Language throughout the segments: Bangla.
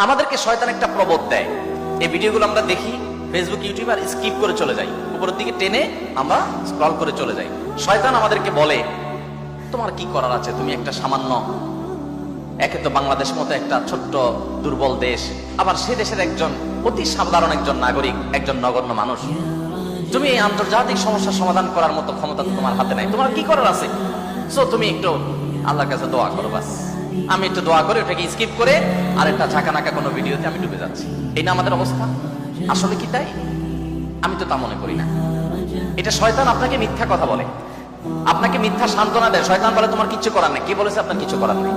আমাদেরকে শয়তান একটা প্রবোধ দেয়, এই ভিডিওগুলো আমরা দেখি ফেসবুক ইউটিউব আর স্কিপ করে চলে যাই, উপরের দিকে টেনে আমরা স্ক্রল করে চলে যাই। শয়তান আমাদেরকে বলে তোমার কি করার আছে, তুমি একটা সামান্য, একে তো বাংলাদেশ মতো একটা ছোট্ট দুর্বল দেশ, আবার সে দেশের একজন অতি সাধারণ একজন নাগরিক, একজন নগণ্য মানুষ, তুমি এই আন্তর্জাতিক সমস্যার সমাধান করার মতো ক্ষমতা তোমার হাতে নাই, তোমার কি করার আছে? সো তুমি একটু আল্লাহর কাছে দোয়া করো, বাস। আমি একটু দোয়া করে ওটাকে স্কিপ করে আরেকটা ঝাঁকানাকা কোনো ভিডিওতে আমি ডুবে যাচ্ছি। এই না আমাদের অবস্থা? আসলে কি তাই? আমি তো তা মনে করি না। এটা শয়তান আপনাকে মিথ্যা কথা বলে, আপনাকে মিথ্যা সান্ত্বনা দেয়। শয়তান বলে তোমার কিছু করার নেই। কি বলেছে? আপনার কিছু করার নেই।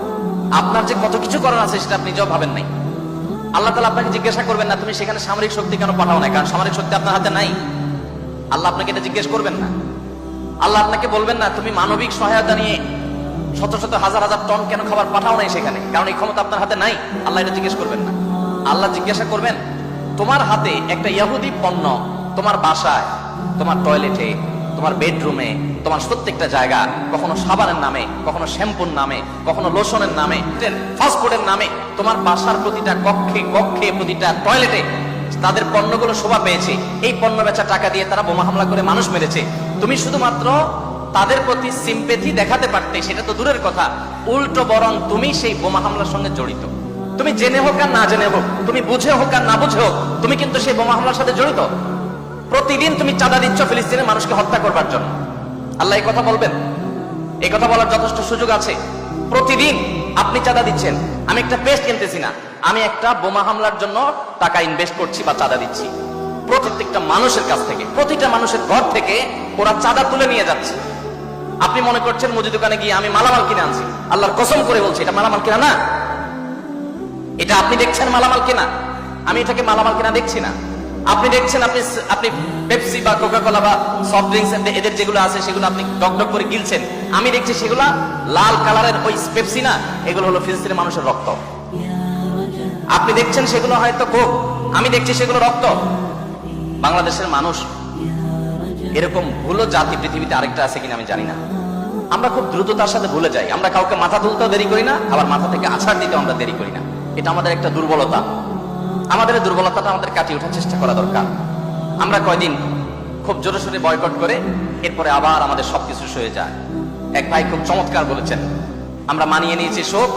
আপনার যে কত কিছু করার আছে সেটা আপনি নিজেও ভাবেন নাই। আল্লাহ তাআলা আপনাকে জিজ্ঞাসা করবেন না তুমি সেখানে সামরিক শক্তি কেন পাঠাও না, কারণ সামরিক শক্তি আপনার হাতে নাই। আল্লাহ আপনাকে এটা জিজ্ঞেস করবেন না। আল্লাহ আপনাকে বলবেন না তুমি মানবিক সহায়তা নিয়ে শত শত হাজার হাজার টন কেন খাবার পাঠাও নাই সেখানে, কারণ এই ক্ষমতা আপনার হাতে নাই। আল্লাহ এটা জিজ্ঞেস করবেন না। আল্লাহ জিজ্ঞাসা করবেন তোমার হাতে একটা ইহুদি পণ্য তোমার বাসায়, তোমার টয়লেটে, তোমার বেডরুমে, তোমার প্রত্যেকটা জায়গা, কখনো সাবানের নামে, কখনো শ্যাম্পুর নামে, কখনো লোশনের নামে, ফাস্টফুডের নামে, তোমার বাসার প্রতিটা কক্ষে কক্ষে প্রতিটা টয়লেটে তাদের পণ্যগুলো শোভা পেয়েছে। এই পণ্য বেচা টাকা দিয়ে তারা বোমা হামলা করে মানুষ মেরেছে। তুমি শুধুমাত্র তাদের প্রতি সিম্পেথি দেখাতে পারতে, সেটা তো দূরের কথা, উল্টো বরং তুমি সেই বোমা হামলার সঙ্গে জড়িত। তুমি জেনে হোক আর না জেনে হোক, তুমি বুঝে হোক আর না বুঝে হোক, তুমি কিন্তু সেই বোমা হামলার সাথে জড়িত। প্রতিদিন তুমি চাঁদা দিচ্ছ ফিলিস্তিনের মানুষকে হত্যা করবার জন্য। আল্লাহ এই কথা বলবেন? এই কথা বলার যথেষ্ট সুযোগ আছে। প্রতিদিন আপনি চাঁদা দিচ্ছেন। আমি একটা পেস্ট কিনতেছি না, আমি একটা বোমা হামলার জন্য টাকা ইনভেস্ট করছি বা চাঁদা দিচ্ছি। প্রত্যেকটা মানুষের কাছ থেকে, প্রতিটা মানুষের ঘর থেকে ওরা চাঁদা তুলে নিয়ে যাচ্ছে। আপনি মনে করছেন মুদি দোকানে গিয়ে আমি মালামাল কিনে আনছি। আল্লাহর কসম করে বলছি এটা মালামাল কিনা না। এটা আপনি দেখছেন মালামাল কিনা, আমি এটাকে মালামাল কিনা দেখছি না। আপনি দেখছেন আপনি পেপসি বা কোকা কোলা বা সফট ড্রিঙ্কস এদের যেগুলো আছে সেগুলো আপনি ডক করে গিলছেন। আমি দেখছি সেগুলো লাল কালারের ওই পেপসি না, এগুলো হলো ফিলিস্তিনের মানুষের রক্ত। আপনি দেখছেন সেগুলো হয়তো কোক, আমি দেখছি সেগুলো রক্ত। বাংলাদেশের মানুষ এরকম ভুলো জাতি পৃথিবীতে আরেকটা আছে কিনা আমি জানি না। আমরা খুব দ্রুততার সাথে ভুলে যাই। আমরা কাউকে মাথা তুলতেও দেরি করি না, আবার মাথা থেকে আছাড় দিতেও আমরা দেরি করি না। এটা আমাদের একটা দুর্বলতা। আমাদের দুর্বলতাটা আমাদের কাটিয়ে ওঠার চেষ্টা করা দরকার। আমরা কয়দিন খুব জোরে সোরে বয়কট করে এরপরে আবার আমাদের সবকিছু সয়ে যায়। এক ভাই খুব চমৎকার বলেছেন, আমরা মানিয়ে নিয়েছি শোক,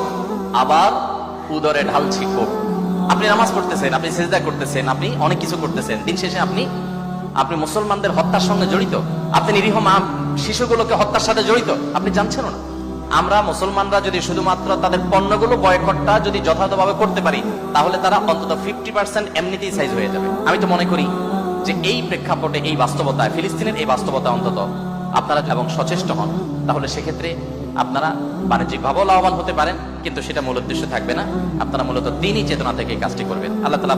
আবার উদরে ঢালছি ক্ষোভ। আপনি নামাজ পড়তেছেন, আপনি সিজদা করতেছেন, আপনি অনেক কিছু করতেছেন, দিন শেষে আপনি মুসলমানদের হত্যার সঙ্গে জড়িত। আপনি নিরীহ মা শিশুগুলোকে হত্যার সাথে জড়িত, আপনি জানছেন না। আমরা মুসলমানরা যদি শুধুমাত্র তাদের পণ্যগুলো বয়কটটা যদি যথাযথভাবে করতে পারি, তাহলে তারা অন্তত 50% এমনিতেই সাইজ হয়ে যাবে। আমি তো মনে করি যে এই প্রেক্ষাপটে, এই বাস্তবতায়, ফিলিস্তিনের এই বাস্তবতা অন্তত আপনারা এবং সচেষ্ট হন, তাহলে সেক্ষেত্রে আপনারা বাণিজ্যিকভাবেও লাভবান হতে পারেন, কিন্তু সেটা মূল উদ্দেশ্য থাকবে না। আপনারা মূলত দ্বীনি চেতনা থেকে কাজটি করবেন। আল্লাহ তাআলা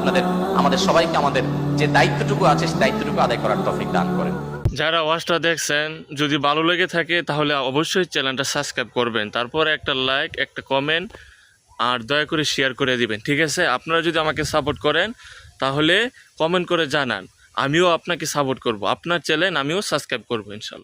আমাদের সবাইকে আমাদের যে দায়িত্বটুকু আছে সেই দায়িত্বটুকু আদায় করার তৌফিক দান করেন। যারা ওয়াচটা দেখছেন, যদি ভালো লেগে থাকে তাহলে অবশ্যই চ্যানেলটা সাবস্ক্রাইব করবেন, তারপরে একটা লাইক, একটা কমেন্ট আর দয়া করে শেয়ার করে দিবেন, ঠিক আছে? আপনারা যদি আমাকে সাপোর্ট করেন তাহলে কমেন্ট করে জানান, আমিও আপনাকে সাপোর্ট করব, আপনার চ্যানেল আমিও সাবস্ক্রাইব করবো ইনশাল্লাহ।